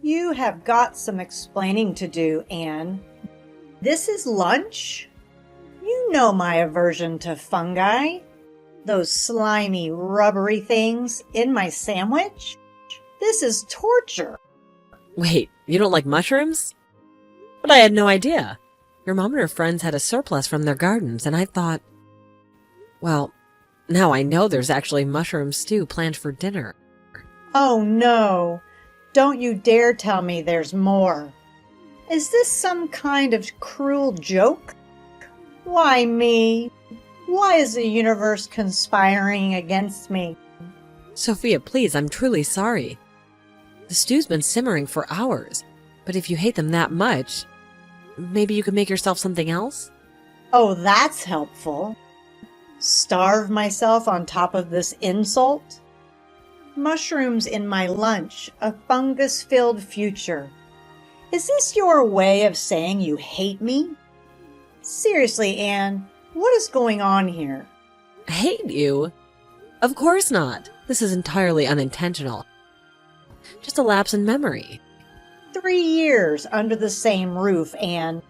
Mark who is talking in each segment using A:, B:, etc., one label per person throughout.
A: You have got some explaining to do, Anne. This is lunch? You know my aversion to fungi. Those slimy, rubbery things in my sandwich? This is torture.
B: Wait, you don't like mushrooms? But I had no idea. Your mom and her friends had a surplus from their gardens, and I thought, well, now I know there's actually mushroom stew planned for dinner.
A: Oh no, don't you dare tell me there's more. Is this some kind of cruel joke? Why me? Why is the universe conspiring against me?
B: Sophia, please, I'm truly sorry. The stew's been simmering for hours, but if you hate them that much, maybe you could make yourself something else?
A: Oh, that's helpful. Starve myself on top of this insult? Mushrooms in my lunch, a fungus-filled future. Is this your way of saying you hate me? Seriously, Anne, what is going on here?
B: Hate you? Of course not. This is entirely unintentional. Just a lapse in memory.
A: 3 years under the same roof, Anne.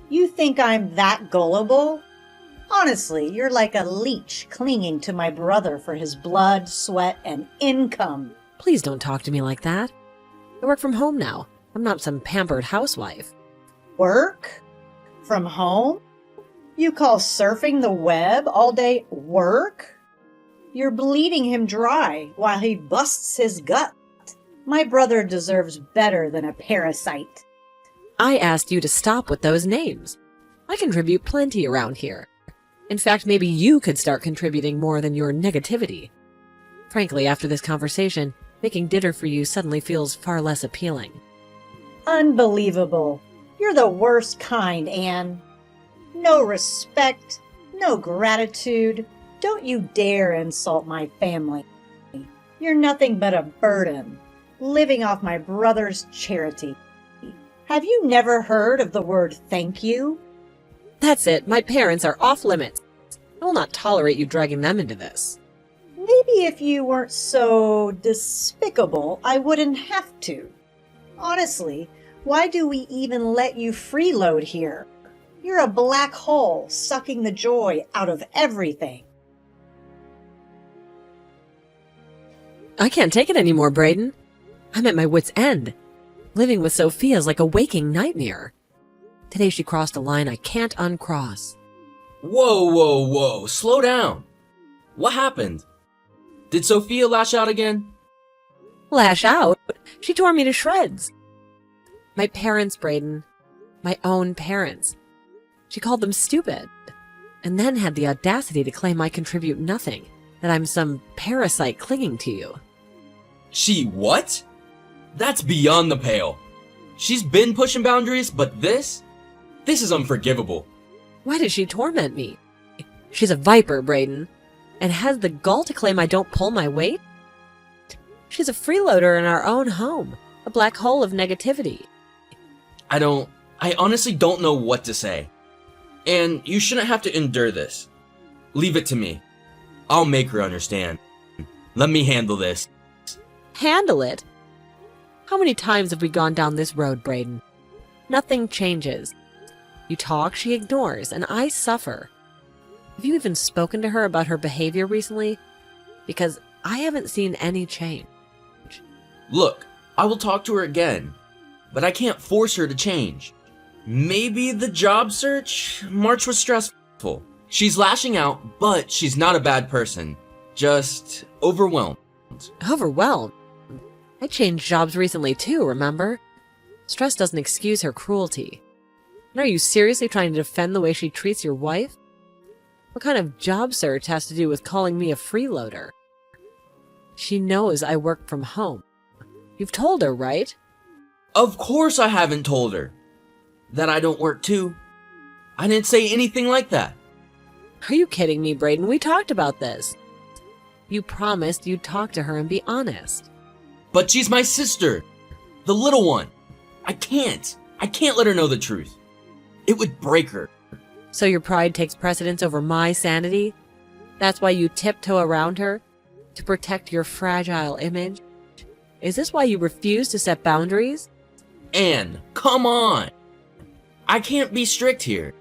A: You think I'm that gullible? Honestly, you're like a leech clinging to my brother for his blood, sweat, and income.
B: Please don't talk to me like that. I work from home now. I'm not some pampered housewife.
A: Work? From home? You call surfing the web all day work? You're bleeding him dry while he busts his gut. My brother deserves better than a parasite.
B: I asked you to stop with those names. I contribute plenty around here. In fact, maybe you could start contributing more than your negativity. Frankly, after this conversation, making dinner for you suddenly feels far less appealing.
A: Unbelievable. You're the worst kind, Anne. No respect, no gratitude. Don't you dare insult my family. You're nothing but a burden, living off my brother's charity. Have you never heard of the word thank you?
B: That's it. My parents are off limits. I will not tolerate you dragging them into this.
A: Maybe if you weren't so despicable, I wouldn't have to. Honestly, why do we even let you freeload here? You're a black hole sucking the joy out of everything.
B: I can't take it anymore, Braden. I'm at my wit's end. Living with Sophia is like a waking nightmare. Today she crossed a line I can't uncross.
C: Whoa. Slow down. What happened? Did Sophia lash out again?
B: Lash out? She tore me to shreds. My parents, Braden. My own parents. She called them stupid. And then had the audacity to claim I contribute nothing. That I'm some parasite clinging to you.
C: She what? That's beyond the pale. She's been pushing boundaries, but this is unforgivable.
B: Why does she torment me? She's a viper, Braden, and has the gall to claim I don't pull my weight? She's a freeloader in our own home, a black hole of negativity.
C: I honestly don't know what to say. And you shouldn't have to endure this. Leave it to me. I'll make her understand. Let me handle this.
B: Handle it? How many times have we gone down this road, Braden? Nothing changes. You talk, she ignores, and I suffer. Have you even spoken to her about her behavior recently? Because I haven't seen any change.
C: Look, I will talk to her again, but I can't force her to change. Maybe the job search? March was stressful. She's lashing out, but she's not a bad person. Just overwhelmed.
B: Overwhelmed? I changed jobs recently too, remember? Stress doesn't excuse her cruelty. And are you seriously trying to defend the way she treats your wife? What kind of job search has to do with calling me a freeloader? She knows I work from home. You've told her, right?
C: Of course I haven't told her. That I don't work too. I didn't say anything like that.
B: Are you kidding me, Braden? We talked about this. You promised you'd talk to her and be honest.
C: But she's my sister. The little one. I can't let her know the truth. It would break her.
B: So your pride takes precedence over my sanity? That's why you tiptoe around her? To protect your fragile image? Is this why you refuse to set boundaries?
C: Anne, come on! I can't be strict here.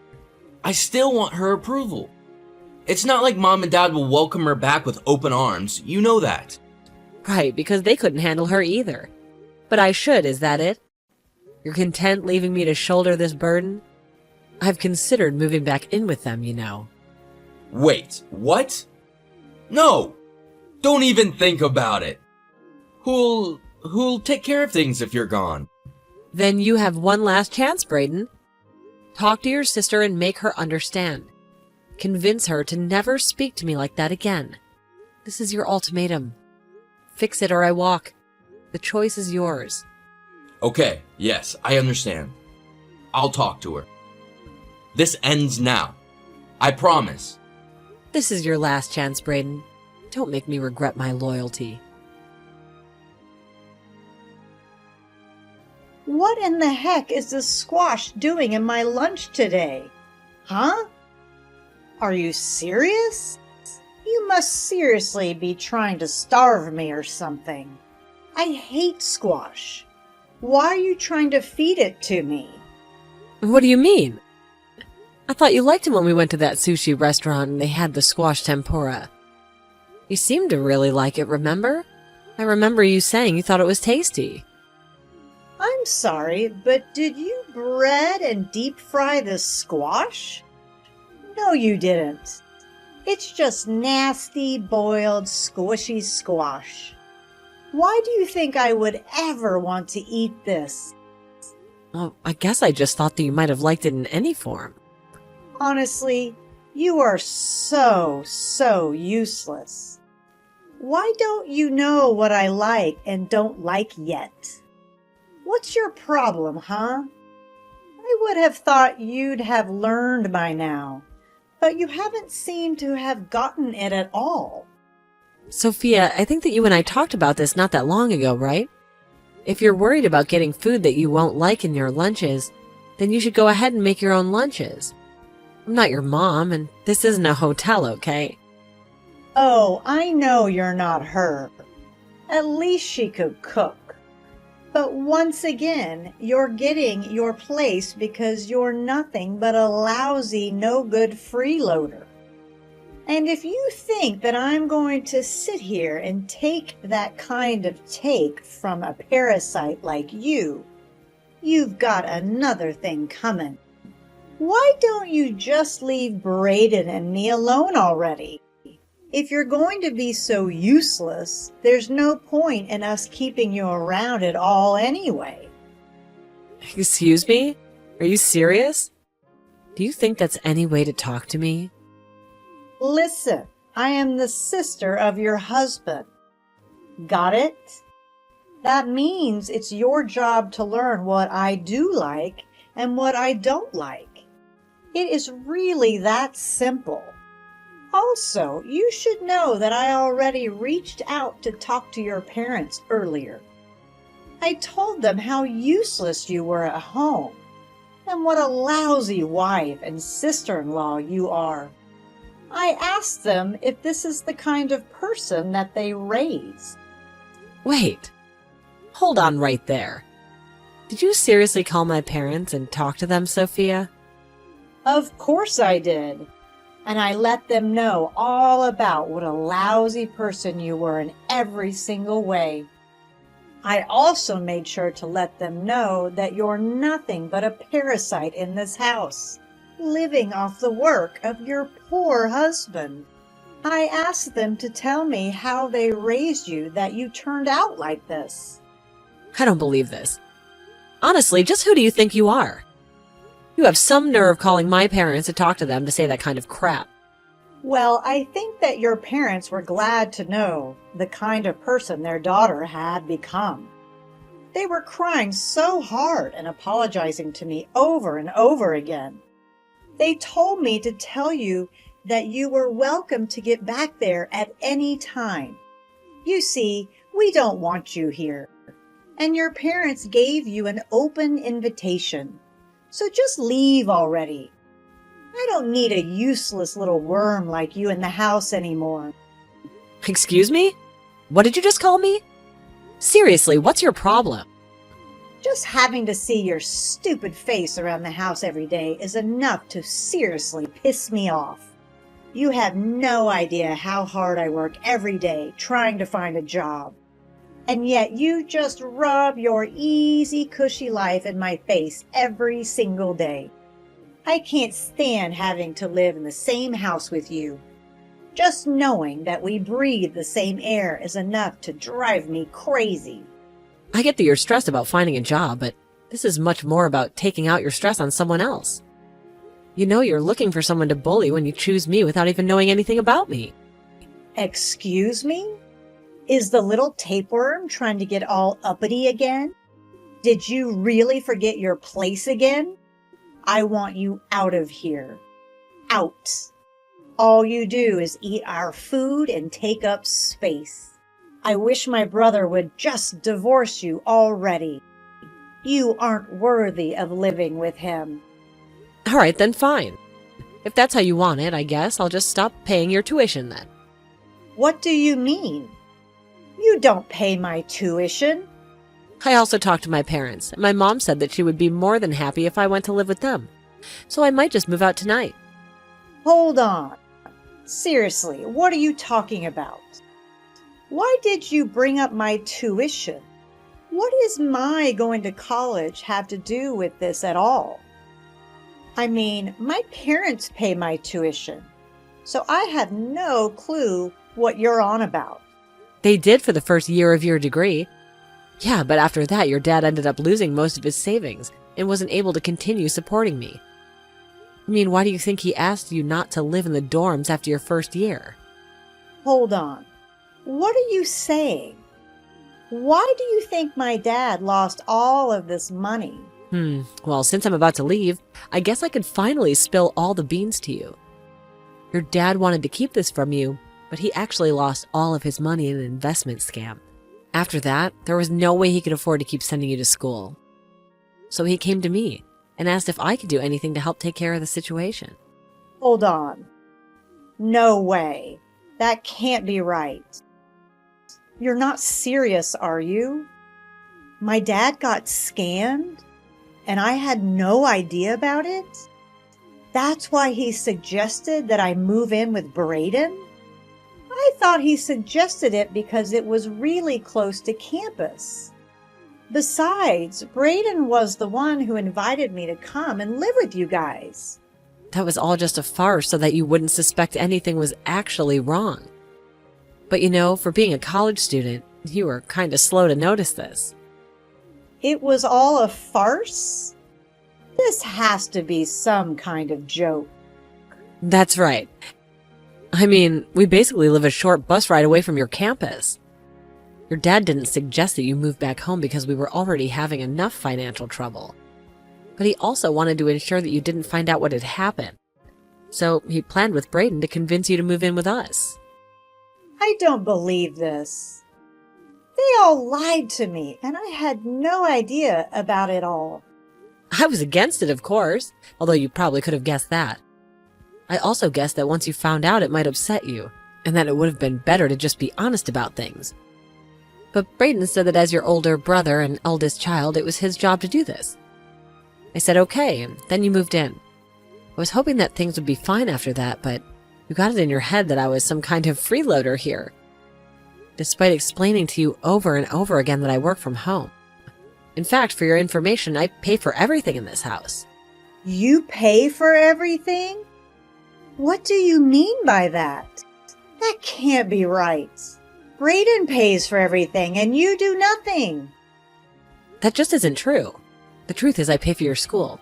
C: I still want her approval. It's not like Mom and Dad will welcome her back with open arms. You know that.
B: Right, because they couldn't handle her either. But I should, is that it? You're content leaving me to shoulder this burden? I've considered moving back in with them, you know.
C: Wait, what? No! Don't even think about it. Who'll take care of things if you're gone?
B: Then you have one last chance, Brayden. Talk to your sister and make her understand. Convince her to never speak to me like that again. This is your ultimatum. Fix it or I walk. The choice is yours.
C: Okay, yes, I understand. I'll talk to her. This ends now. I promise.
B: This is your last chance, Brayden. Don't make me regret my loyalty.
A: What in the heck is this squash doing in my lunch today? Huh? Are you serious? You must seriously be trying to starve me or something. I hate squash. Why are you trying to feed it to me?
B: What do you mean? I thought you liked it when we went to that sushi restaurant and they had the squash tempura. You seemed to really like it, remember? I remember you saying you thought it was tasty.
A: I'm sorry, but did you bread and deep fry this squash? No, you didn't. It's just nasty, boiled, squishy squash. Why do you think I would ever want to eat this?
B: Well, I guess I just thought that you might have liked it in any form.
A: Honestly, you are so useless. Why don't you know what I like and don't like yet? What's your problem, huh? I would have thought you'd have learned by now, but you haven't seemed to have gotten it at all.
B: Sophia, I think that you and I talked about this not that long ago, right? If you're worried about getting food that you won't like in your lunches, then you should go ahead and make your own lunches. I'm not your mom, and this isn't a hotel, okay?
A: Oh, I know you're not her. At least she could cook. But once again, you're getting your place because you're nothing but a lousy, no-good freeloader. And if you think that I'm going to sit here and take that kind of take from a parasite like you, you've got another thing coming. Why don't you just leave Braden and me alone already? If you're going to be so useless, there's no point in us keeping you around at all anyway.
B: Excuse me? Are you serious? Do you think that's any way to talk to me?
A: Listen, I am the sister of your husband. Got it? That means it's your job to learn what I do like and what I don't like. It is really that simple. Also, you should know that I already reached out to talk to your parents earlier. I told them how useless you were at home and what a lousy wife and sister-in-law you are. I asked them if this is the kind of person that they raise.
B: Wait. Hold on right there. Did you seriously call my parents and talk to them, Sophia?
A: Of course I did. And I let them know all about what a lousy person you were in every single way. I also made sure to let them know that you're nothing but a parasite in this house, living off the work of your poor husband. I asked them to tell me how they raised you that you turned out like this.
B: I don't believe this. Honestly, just who do you think you are? You have some nerve calling my parents to talk to them to say that kind of crap.
A: Well, I think that your parents were glad to know the kind of person their daughter had become. They were crying so hard and apologizing to me over and over again. They told me to tell you that you were welcome to get back there at any time. You see, we don't want you here. And your parents gave you an open invitation. So just leave already. I don't need a useless little worm like you in the house anymore.
B: Excuse me? What did you just call me? Seriously, what's your problem?
A: Just having to see your stupid face around the house every day is enough to seriously piss me off. You have no idea how hard I work every day trying to find a job. And yet you just rub your easy, cushy life in my face every single day. I can't stand having to live in the same house with you. Just knowing that we breathe the same air is enough to drive me crazy.
B: I get that you're stressed about finding a job, but this is much more about taking out your stress on someone else. You know you're looking for someone to bully when you choose me without even knowing anything about me.
A: Excuse me? Is the little tapeworm trying to get all uppity again? Did you really forget your place again? I want you out of here. Out. All you do is eat our food and take up space. I wish my brother would just divorce you already. You aren't worthy of living with him.
B: All right, then fine. If that's how you want it, I guess I'll just stop paying your tuition then.
A: What do you mean? You don't pay my tuition.
B: I also talked to my parents, and my mom said that she would be more than happy if I went to live with them. So I might just move out tonight.
A: Hold on. Seriously, what are you talking about? Why did you bring up my tuition? What does my going to college have to do with this at all? I mean, my parents pay my tuition, so I have no clue what you're on about.
B: They did for the first year of your degree. Yeah, but after that, your dad ended up losing most of his savings and wasn't able to continue supporting me. I mean, why do you think he asked you not to live in the dorms after your first year?
A: Hold on. What are you saying? Why do you think my dad lost all of this money?
B: Well, since I'm about to leave, I guess I could finally spill all the beans to you. Your dad wanted to keep this from you, but he actually lost all of his money in an investment scam. After that, there was no way he could afford to keep sending you to school. So he came to me and asked if I could do anything to help take care of the situation.
A: Hold on. No way. That can't be right. You're not serious, are you? My dad got scammed, and I had no idea about it? That's why he suggested that I move in with Braden? I thought he suggested it because it was really close to campus. Besides, Braden was the one who invited me to come and live with you guys.
B: That was all just a farce so that you wouldn't suspect anything was actually wrong. But you know, for being a college student, you were kind of slow to notice this.
A: It was all a farce? This has to be some kind of joke.
B: That's right. I mean, we basically live a short bus ride away from your campus. Your dad didn't suggest that you move back home because we were already having enough financial trouble. But he also wanted to ensure that you didn't find out what had happened. So he planned with Braden to convince you to move in with us.
A: I don't believe this. They all lied to me, and I had no idea about it all.
B: I was against it, of course, although you probably could have guessed that. I also guessed that once you found out it might upset you, and that it would have been better to just be honest about things. But Braden said that as your older brother and eldest child, it was his job to do this. I said okay, and then you moved in. I was hoping that things would be fine after that, but you got it in your head that I was some kind of freeloader here, despite explaining to you over and over again that I work from home. In fact, for your information, I pay for everything in this house.
A: You pay for everything? What do you mean by that? That can't be right. Braden pays for everything and you do nothing.
B: That just isn't true. The truth is I pay for your school.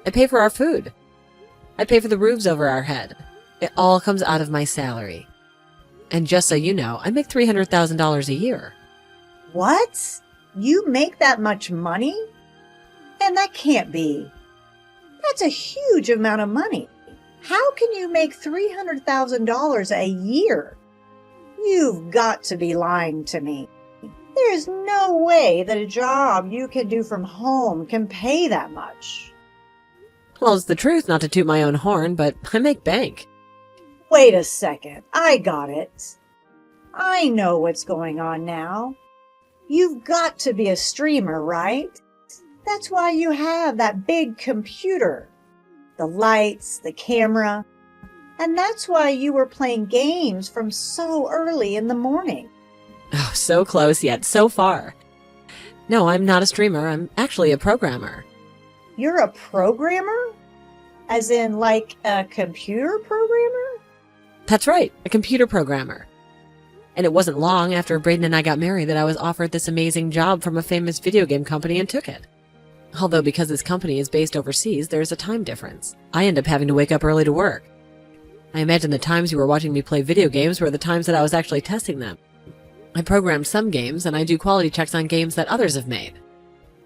B: I pay for our food. I pay for the roofs over our head. It all comes out of my salary. And just so you know, I make $300,000 a year.
A: What? You make that much money? And that can't be. That's a huge amount of money. How can you make $300,000 a year? You've got to be lying to me. There's no way that a job you can do from home can pay that much.
B: Well, it's the truth, not to toot my own horn, but I make bank.
A: Wait a second. I got it. I know what's going on now. You've got to be a streamer, right? That's why you have that big computer, the lights, the camera, and that's why you were playing games from so early in the morning.
B: Oh, so close yet so far. No, I'm not a streamer. I'm actually a programmer.
A: You're a programmer? As in, like, a computer programmer?
B: That's right, a computer programmer. And it wasn't long after Braden and I got married that I was offered this amazing job from a famous video game company and took it. Although because this company is based overseas, there's a time difference. I end up having to wake up early to work. I imagine the times you were watching me play video games were the times that I was actually testing them. I programmed some games, and I do quality checks on games that others have made.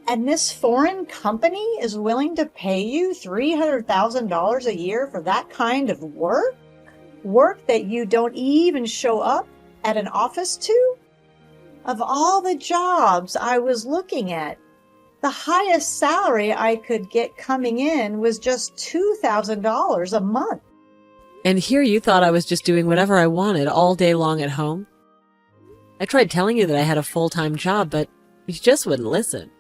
A: And this foreign company is willing to pay you $300,000 a year for that kind of work? Work that you don't even show up at an office to? Of all the jobs I was looking at, the highest salary I could get coming in was just $2,000 a month.
B: And here you thought I was just doing whatever I wanted all day long at home? I tried telling you that I had a full-time job, but you just wouldn't listen.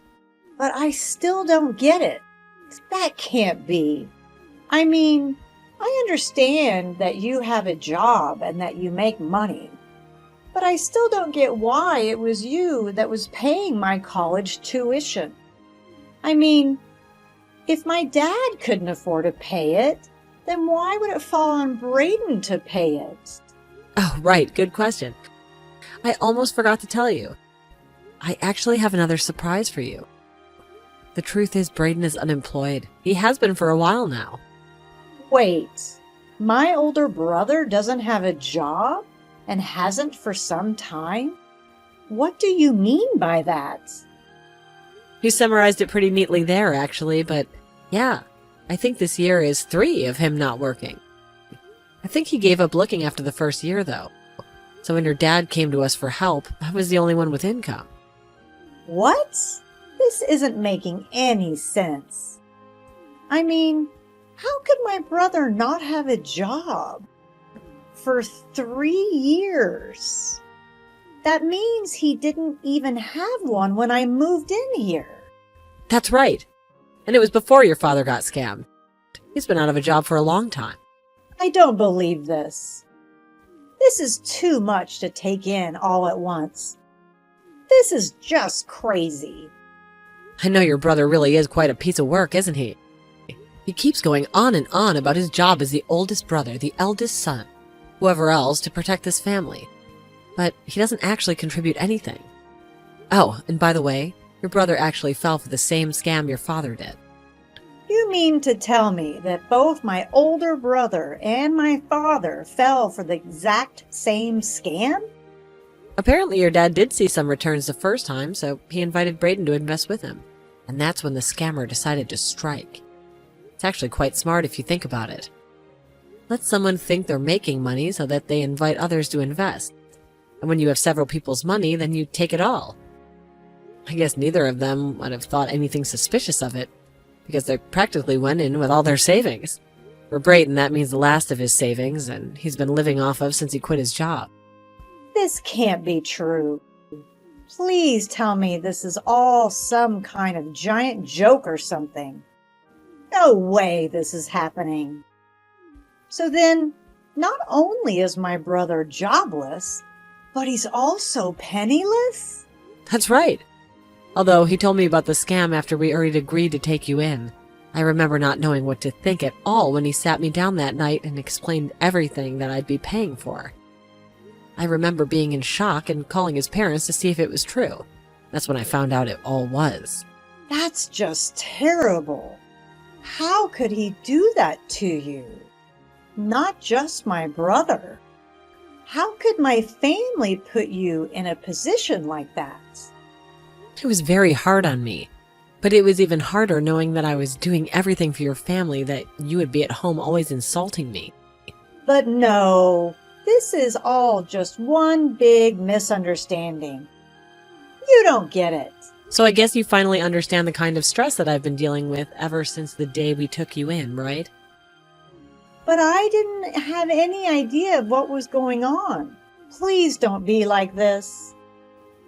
A: But I still don't get it. That can't be. I mean, I understand that you have a job and that you make money, but I still don't get why it was you that was paying my college tuition. I mean, if my dad couldn't afford to pay it, then why would it fall on Braden to pay it?
B: Oh, right, good question. I almost forgot to tell you. I actually have another surprise for you. The truth is, Braden is unemployed. He has been for a while now.
A: Wait, my older brother doesn't have a job and hasn't for some time? What do you mean by that?
B: You summarized it pretty neatly there, actually, but yeah, I think this year is 3 of him not working. I think he gave up looking after the first year, though. So when your dad came to us for help, I was the only one with income.
A: What? This isn't making any sense. I mean, how could my brother not have a job? For 3 years. That means he didn't even have one when I moved in here.
B: That's right. And it was before your father got scammed. He's been out of a job for a long time.
A: I don't believe this. This is too much to take in all at once. This is just crazy.
B: I know your brother really is quite a piece of work, isn't he? He keeps going on and on about his job as the oldest brother, the eldest son, whoever else to protect this family. But he doesn't actually contribute anything. Oh, and by the way, your brother actually fell for the same scam your father did.
A: You mean to tell me that both my older brother and my father fell for the exact same scam?
B: Apparently your dad did see some returns the first time, so he invited Braden to invest with him. And that's when the scammer decided to strike. It's actually quite smart if you think about it. Let someone think they're making money so that they invite others to invest. And when you have several people's money, then you take it all. I guess neither of them would have thought anything suspicious of it, because they practically went in with all their savings. For Braden, that means the last of his savings, and he's been living off of since he quit his job.
A: This can't be true. Please tell me this is all some kind of giant joke or something. No way this is happening. So then, not only is my brother jobless, but he's also penniless?
B: That's right. Although he told me about the scam after we already agreed to take you in. I remember not knowing what to think at all when he sat me down that night and explained everything that I'd be paying for. I remember being in shock and calling his parents to see if it was true. That's when I found out it all was.
A: That's just terrible. How could he do that to you? Not just my brother. How could my family put you in a position like that?
B: It was very hard on me. But it was even harder knowing that I was doing everything for your family, that you would be at home always insulting me.
A: But no, this is all just one big misunderstanding. You don't get it.
B: So I guess you finally understand the kind of stress that I've been dealing with ever since the day we took you in, right?
A: But I didn't have any idea of what was going on. Please don't be like this.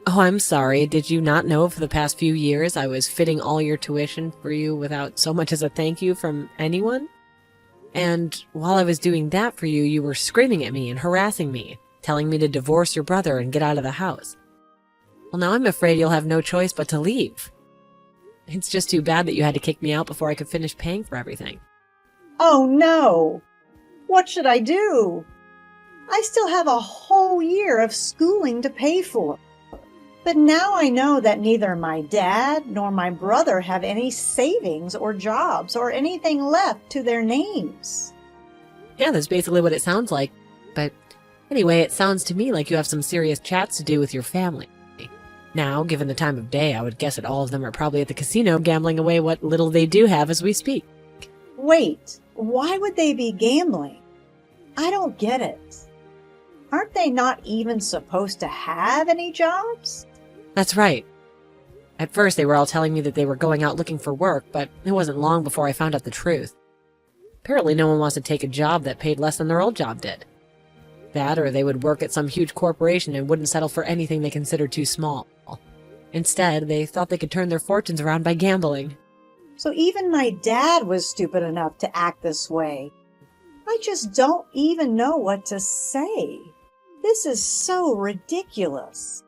B: Oh, I'm sorry. Did you not know for the past few years I was fitting all your tuition for you without so much as a thank you from anyone? And while I was doing that for you, you were screaming at me and harassing me, telling me to divorce your brother and get out of the house. Well, now I'm afraid you'll have no choice but to leave. It's just too bad that you had to kick me out before I could finish paying for everything.
A: Oh no! What should I do? I still have a whole year of schooling to pay for. But now I know that neither my dad nor my brother have any savings or jobs or anything left to their names.
B: Yeah, that's basically what it sounds like. But anyway, it sounds to me like you have some serious chats to do with your family. Now, given the time of day, I would guess that all of them are probably at the casino gambling away what little they do have as we speak.
A: Wait, why would they be gambling? I don't get it. Aren't they not even supposed to have any jobs?
B: That's right. At first, they were all telling me that they were going out looking for work, but it wasn't long before I found out the truth. Apparently, no one wants to take a job that paid less than their old job did. That, or they would work at some huge corporation and wouldn't settle for anything they considered too small. Instead, they thought they could turn their fortunes around by gambling.
A: So even my dad was stupid enough to act this way. I just don't even know what to say. This is so ridiculous.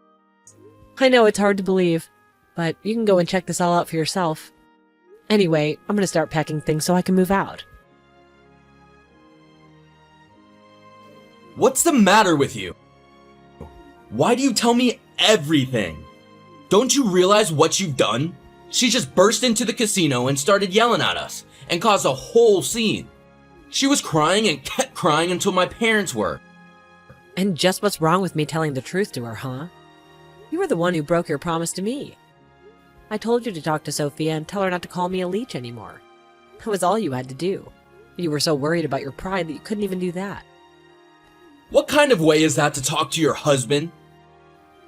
B: I know it's hard to believe, but you can go and check this all out for yourself. Anyway, I'm going to start packing things so I can move out.
C: What's the matter with you? Why do you tell me everything? Don't you realize what you've done? She just burst into the casino and started yelling at us and caused a whole scene. She was crying and kept crying until my parents were.
B: And just what's wrong with me telling the truth to her, huh? You were the one who broke your promise to me. I told you to talk to Sophia and tell her not to call me a leech anymore. That was all you had to do. You were so worried about your pride that you couldn't even do that.
C: What kind of way is that to talk to your husband?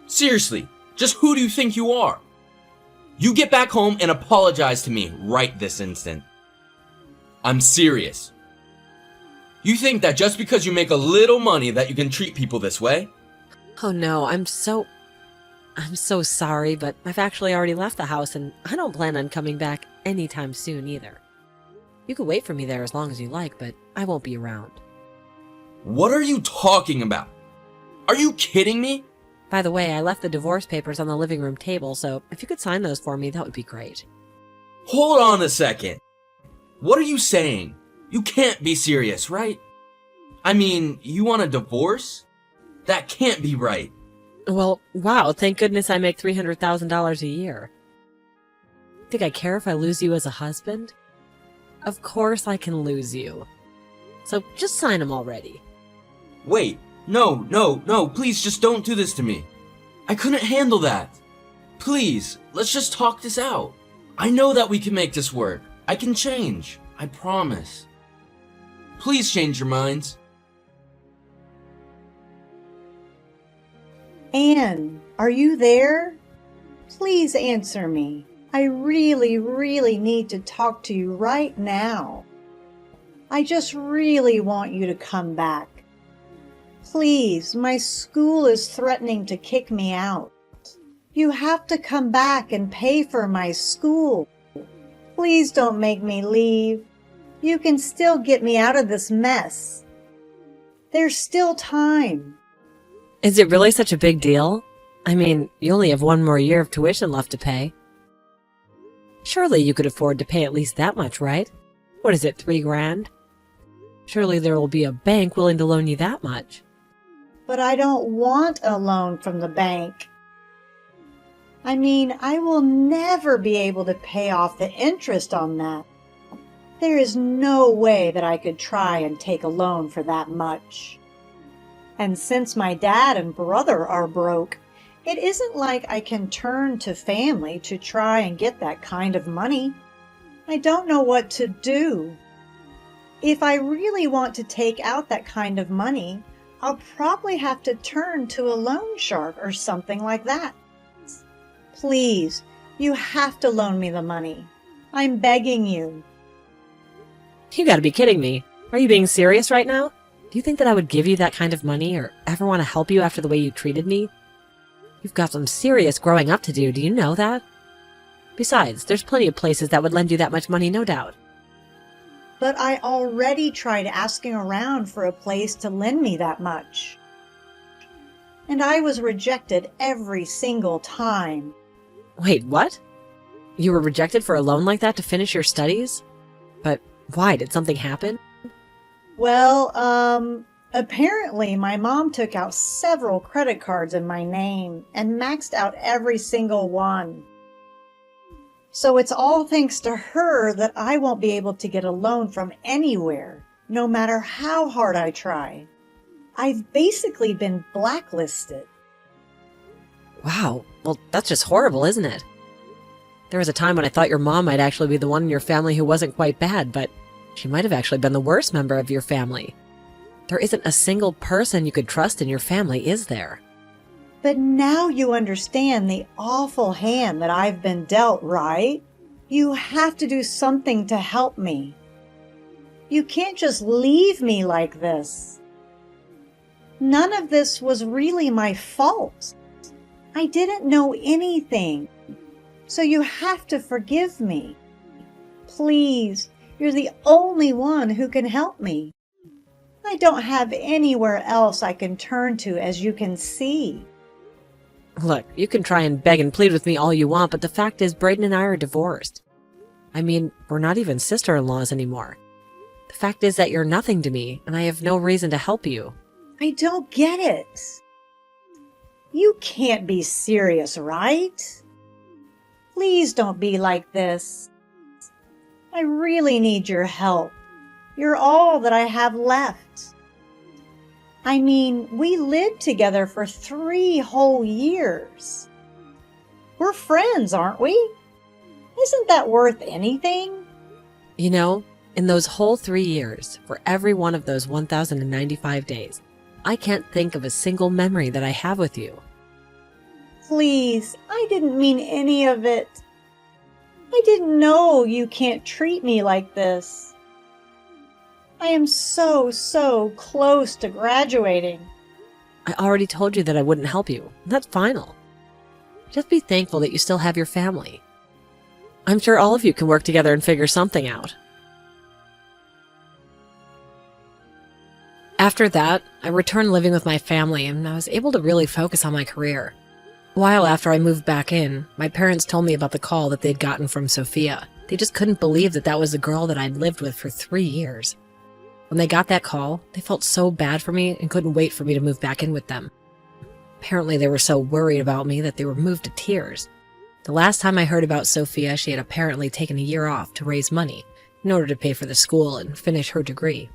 C: Seriously, just who do you think you are? You get back home and apologize to me right this instant. I'm serious. You think that just because you make a little money that you can treat people this way?
B: Oh no, I'm so sorry, but I've actually already left the house and I don't plan on coming back anytime soon either. You can wait for me there as long as you like, but I won't be around.
C: What are you talking about? Are you kidding me?
B: By the way, I left the divorce papers on the living room table, so if you could sign those for me, that would be great.
C: Hold on a second. What are you saying? You can't be serious, right? I mean, you want a divorce? That can't be right.
B: Well, wow, thank goodness I make $300,000 a year. Think I care if I lose you as a husband? Of course I can lose you. So just sign them already.
C: Wait, no, please just don't do this to me. I couldn't handle that. Please, let's just talk this out. I know that we can make this work. I can change, I promise. Please change your minds.
A: Anne, are you there? Please answer me. I really need to talk to you right now. I just really want you to come back. Please, my school is threatening to kick me out. You have to come back and pay for my school. Please don't make me leave. You can still get me out of this mess. There's still time.
B: Is it really such a big deal? I mean, you only have one more year of tuition left to pay. Surely you could afford to pay at least that much, right? What is it, $3 grand? Surely there will be a bank willing to loan you that much.
A: But I don't want a loan from the bank. I mean, I will never be able to pay off the interest on that. There is no way that I could try and take a loan for that much. And since my dad and brother are broke, it isn't like I can turn to family to try and get that kind of money. I don't know what to do. If I really want to take out that kind of money, I'll probably have to turn to a loan shark or something like that. Please, you have to loan me the money. I'm begging you.
B: You gotta be kidding me. Are you being serious right now? Do you think that I would give you that kind of money or ever want to help you after the way you treated me? You've got some serious growing up to do you know that? Besides, there's plenty of places that would lend you that much money, no doubt.
A: But I already tried asking around for a place to lend me that much. And I was rejected every single time.
B: Wait, what? You were rejected for a loan like that to finish your studies? But why? Did something happen?
A: Well, apparently my mom took out several credit cards in my name and maxed out every single one. So it's all thanks to her that I won't be able to get a loan from anywhere, no matter how hard I try. I've basically been blacklisted.
B: Wow, well, that's just horrible, isn't it? There was a time when I thought your mom might actually be the one in your family who wasn't quite bad, but she might have actually been the worst member of your family. There isn't a single person you could trust in your family, is there?
A: But now you understand the awful hand that I've been dealt, right? You have to do something to help me. You can't just leave me like this. None of this was really my fault. I didn't know anything. So you have to forgive me. Please, you're the only one who can help me. I don't have anywhere else I can turn to, as you can see.
B: Look, you can try and beg and plead with me all you want, but the fact is Brayden and I are divorced. I mean, we're not even sister-in-laws anymore. The fact is that you're nothing to me, and I have no reason to help you.
A: I don't get it. You can't be serious, right? Please don't be like this. I really need your help. You're all that I have left. I mean, we lived together for 3 whole years. We're friends, aren't we? Isn't that worth anything?
B: You know, in those whole 3 years, for every one of those 1,095 days, I can't think of a single memory that I have with you.
A: Please, I didn't mean any of it. I didn't know you can't treat me like this. I am so close to graduating.
B: I already told you that I wouldn't help you. That's final. Just be thankful that you still have your family. I'm sure all of you can work together and figure something out. After that, I returned living with my family and I was able to really focus on my career. A while after I moved back in, my parents told me about the call that they'd gotten from Sophia. They just couldn't believe that that was the girl that I'd lived with for 3 years. When they got that call, they felt so bad for me and couldn't wait for me to move back in with them. Apparently they were so worried about me that they were moved to tears. The last time I heard about Sophia, she had apparently taken a year off to raise money in order to pay for the school and finish her degree.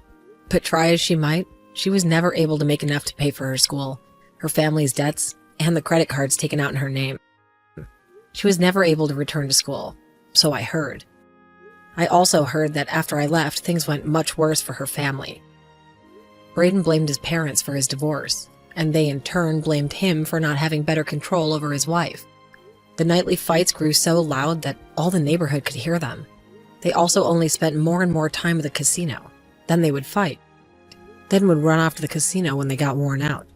B: But try as she might, she was never able to make enough to pay for her school, her family's debts, and the credit cards taken out in her name. She was never able to return to school, so I heard. I also heard that after I left, things went much worse for her family. Brayden blamed his parents for his divorce, and they in turn blamed him for not having better control over his wife. The nightly fights grew so loud that all the neighborhood could hear them. They also only spent more and more time at the casino. Then they would fight. Then would run off to the casino when they got worn out.